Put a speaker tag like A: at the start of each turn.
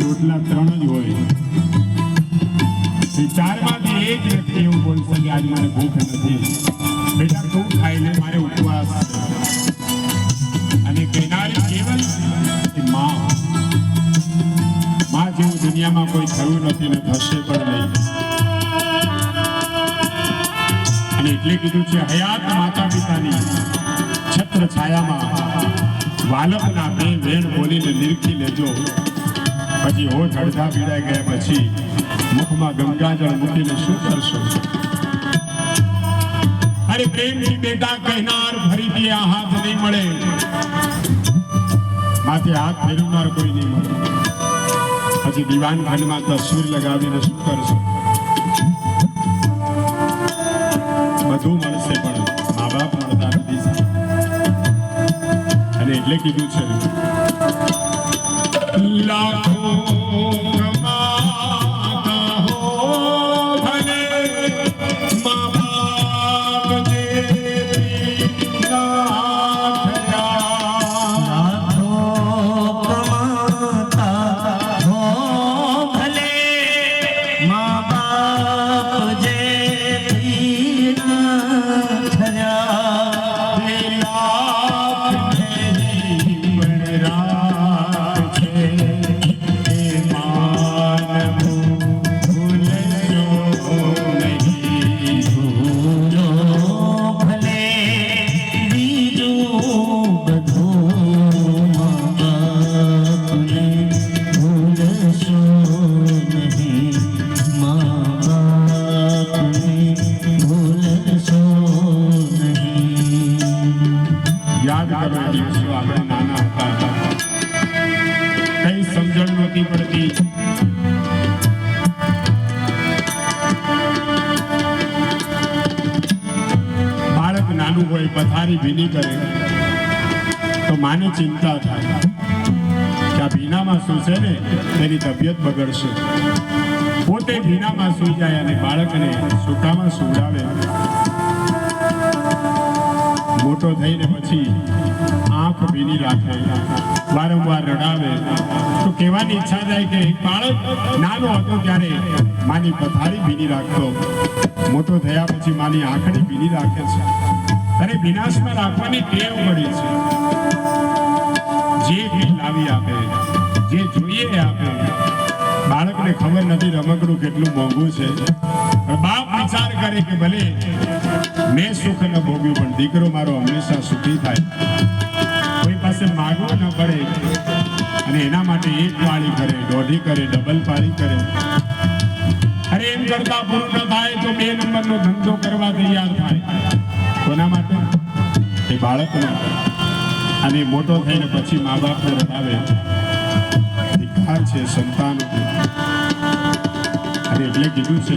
A: રોટલા 3 જ હોય, ચારમાંથી એક વ્યક્તિ એવું બોલશે કે આજ મને ભૂખ નથી, બેટા તું ખાઈ લે, મારે ઉપવાસ છે. અને કહેનારી કેવલ એ માં જેવું દુનિયામાં કોઈ થયું નથી ને થશે પણ નહીં. અને એટલે કીધું છે હયાત માતા પિતાની છત્ર છાયામાં વાલકના બે વેણ બોલીને નિરખી લેજો. પછી હોઠ અડધા પીડાઈ ગયા પછી મુખમાં ગંગાજળ મૂકીને શું કરશો? અરે પ્રેમથી બેટા કહેનાર ફરીથી આ હાથ નહીં મળે, માથે હાથ ફેરવનાર કોઈ નહીં મળે. પછી દીવાન ખાનમાં તસવીર લગાવીને શું કરશો? બધું મળશે પણ મા બાપ મળતા નથી. અને એટલે કીધું છે લાખો પથારી ભીની કરે તો માને ચિંતા થાય કે આ ભીનામાં શું છે ને તેની તબિયત બગડશે. પોતે ભીનામાં સૂઈ જાય અને બાળકને સૂકામાં સુવડાવે. મોટો થઈને પછી આંખ ભીની રાખે, વારંવાર રડાવે તો કહેવાની ઈચ્છા થાય કે બાળક નાનો હતો ત્યારે માની પથારી ભીની રાખતો, મોટો થયા પછી માની આંખડી ભીની રાખે છે. અરે વિનાશમાં રાખવાની ટેવ પડી છે. જે ભીલ લાવી આપે, જે જોઈએ આપે. બાળકને ખબર નથી રમકડું કેટલું મોંઘું છે. બાપ વિચાર કરે કે ભલે મેં સુખ ન ભોગ્યું પણ દીકરો મારો હંમેશા સુખી થાય, કોઈ પાસે માગવું ન પડે. અને એના માટે એક વાળી કરે, દોઢી કરે, ડબલ પારી કરે. અરે એમ કરતા પૂરું ન થાય તો 2 નંબરનો ધંધો કરવા તૈયાર થાય. કોના માટે? એ બાળકને. અને મોટો થઈને પછી મા બાપને રડાવે. ધિક્કાર છે સંતાનો. અને એટલે કીધું છે